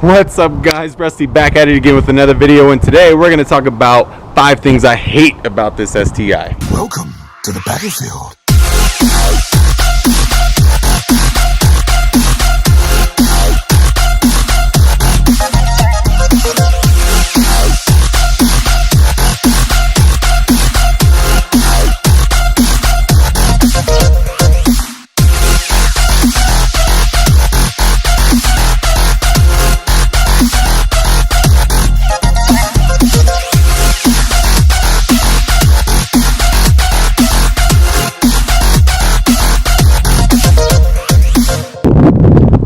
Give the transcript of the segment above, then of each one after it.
What's up, guys? Rusty back at it again with another video, and today we're going to talk about 5 things I hate about this STI. Welcome to the battlefield.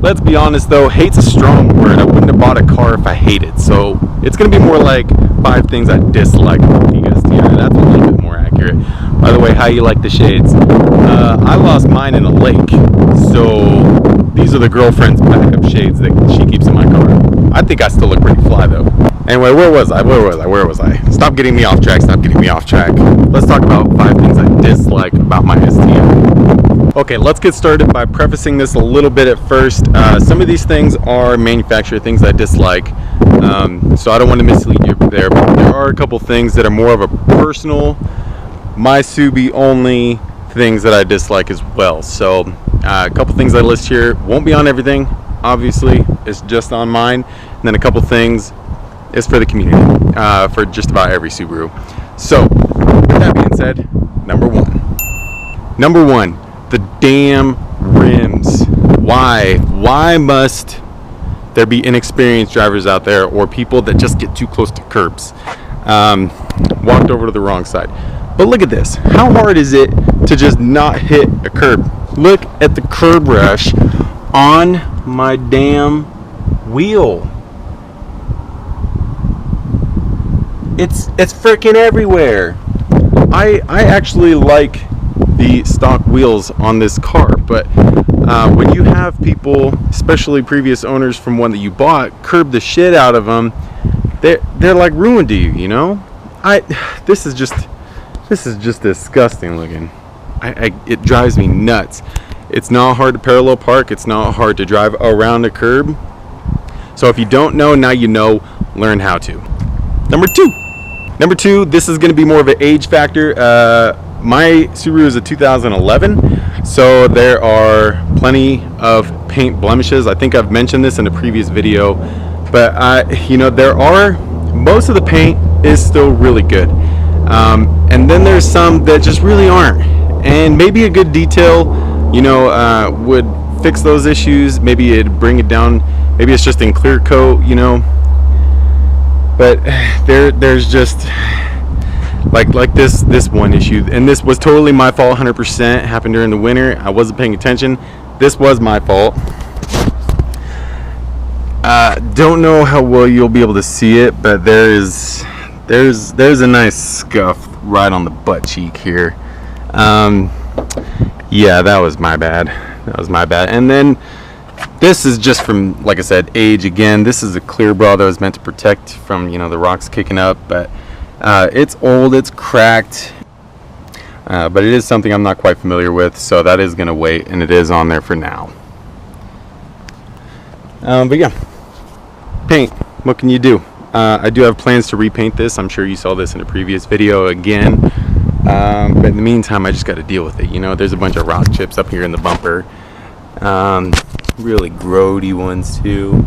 Let's be honest though, hate's a strong word. I wouldn't have bought a car if I hated. So it's going to be more like 5 things I dislike about the STI. That's a little bit more accurate. By the way, how you like the shades? I lost mine in a lake. So these are the girlfriend's backup shades that she keeps in my car. I think I still look pretty fly though. Anyway, where was I? Stop getting me off track. Let's talk about 5 things I dislike about my STI. Okay, let's get started by prefacing this a little bit at first. Some of these things are manufacturer things I dislike, so I don't want to mislead you there, but there are a couple things that are more of a personal, my Subi only things that I dislike as well. So a couple things I list here won't be on everything, obviously, it's just on mine, and then a couple things is for the community, for just about every Subaru. So with that being said, number one, the damn rims. Why must there be inexperienced drivers out there or people that just get too close to curbs? Walked over to the wrong side. But look at this. How hard is it to just not hit a curb? Look at the curb rush on my damn wheel. It's freaking everywhere. I actually like the stock wheels on this car, but when you have people, especially previous owners from one that you bought, curb the shit out of them, they're like ruined to you, you know? This is just disgusting looking. It drives me nuts. It's not hard to parallel park. It's not hard to drive around a curb. So if you don't know, now you know. Learn how to. Number two, this is going to be more of an age factor. My Subaru is a 2011, so there are plenty of paint blemishes. I think I've mentioned this in a previous video, but most of the paint is still really good, and then there's some that just really aren't. And maybe a good detail, would fix those issues. Maybe it'd bring it down. Maybe it's just in clear coat, But there's just like this one issue, and this was totally my fault. 100% happened during the winter. I wasn't paying attention. This was my fault. Don't know how well you'll be able to see it, but there's a nice scuff right on the butt cheek here. Yeah, that was my bad. And then this is just from, like I said, age again. This is a clear bra that was meant to protect from the rocks kicking up, but it's old, it's cracked, but it is something I'm not quite familiar with, so that is going to wait, and it is on there for now. But yeah, paint, what can you do? I do have plans to repaint this. I'm sure you saw this in a previous video again, but in the meantime I just got to deal with it. There's a bunch of rock chips up here in the bumper, really grody ones too.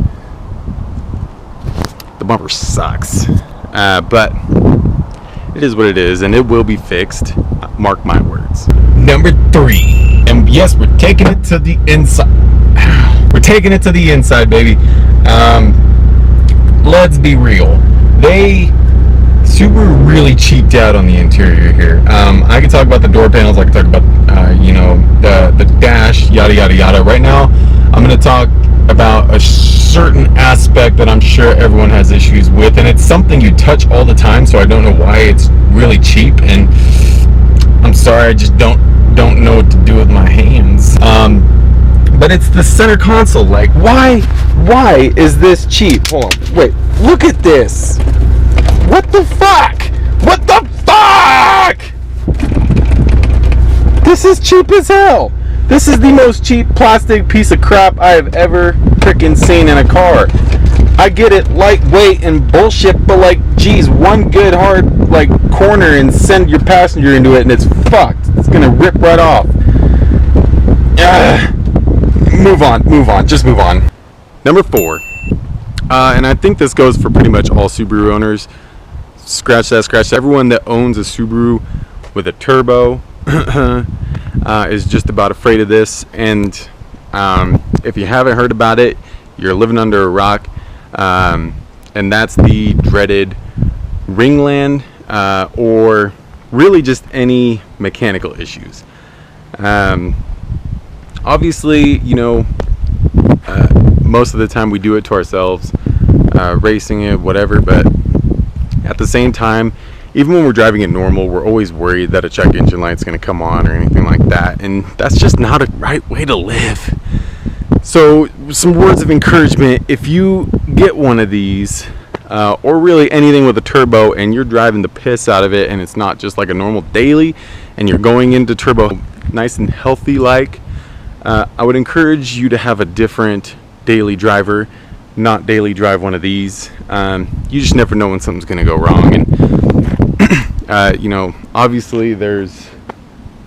The bumper sucks, but it is what it is, and it will be fixed. Mark my words. Number 3, and yes, we're taking it to the inside. We're taking it to the inside, baby. Let's be real. Subaru really cheaped out on the interior here. I can talk about the door panels. I can talk about the dash, yada yada yada. Right now, I'm going to talk about a certain aspect that I'm sure everyone has issues with, and it's something you touch all the time, so I don't know why it's really cheap, and I'm sorry, I just don't know what to do with my hands. But it's the center console. Like, why is this cheap? Hold on, wait, look at this. What the fuck? This is cheap as hell. This is the most cheap plastic piece of crap I have ever freaking seen in a car. I get it, lightweight and bullshit, but like, geez, one good hard like corner and send your passenger into it and it's fucked. It's gonna rip right off. Move on, just move on. Number 4, and I think this goes for pretty much all Subaru owners. Scratch that. Everyone that owns a Subaru with a turbo is just about afraid of this. And if you haven't heard about it, you're living under a rock. And that's the dreaded ringland, or really just any mechanical issues. Obviously, you know, most of the time we do it to ourselves, racing it, whatever, but at the same time, even when we're driving it normal, we're always worried that a check engine light's going to come on or anything like that, and that's just not a right way to live. So some words of encouragement: if you get one of these, or really anything with a turbo, and you're driving the piss out of it, and it's not just like a normal daily, and you're going into turbo nice and healthy like, I would encourage you to have a different daily driver, not daily drive one of these. You just never know when something's going to go wrong. And you know, obviously there's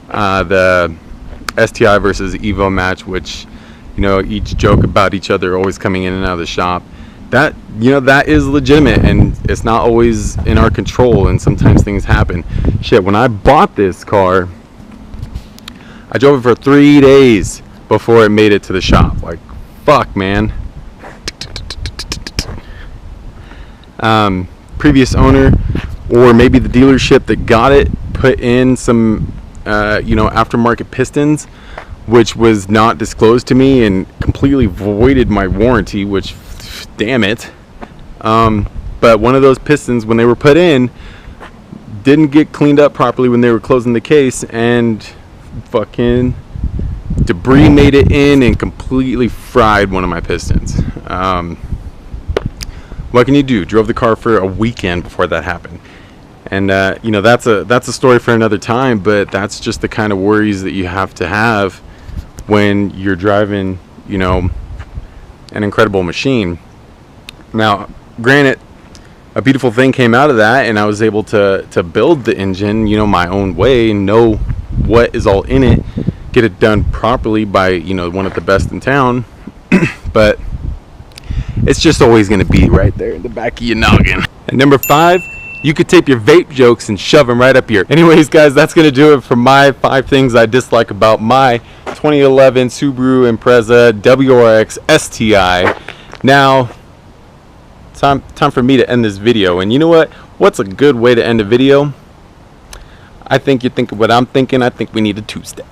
the STI versus Evo match, which, you know, each joke about each other always coming in and out of the shop. That, you know, that is legitimate, and it's not always in our control, and sometimes things happen. Shit, when I bought this car, I drove it for 3 days before it made it to the shop. Like, fuck, man. Previous owner, or maybe the dealership that got it, put in some you know, aftermarket pistons, which was not disclosed to me and completely voided my warranty, which, damn it. But one of those pistons, when they were put in, didn't get cleaned up properly when they were closing the case, and fucking debris made it in and completely fried one of my pistons. What can you do? Drove the car for a weekend before that happened. And you know, that's a story for another time, but that's just the kind of worries that you have to have when you're driving, you know, an incredible machine. Now, granted, a beautiful thing came out of that, and I was able to build the engine, you know, my own way, and know what is all in it, get it done properly by, you know, one of the best in town. But it's just always going to be right there in the back of your noggin. And number 5, you could tape your vape jokes and shove them right up here. Anyways, guys, that's going to do it for my 5 things I dislike about my 2011 Subaru Impreza WRX STI. Now, time for me to end this video. And you know what? What's a good way to end a video? I think you think of what I'm thinking. I think we need a 2-step.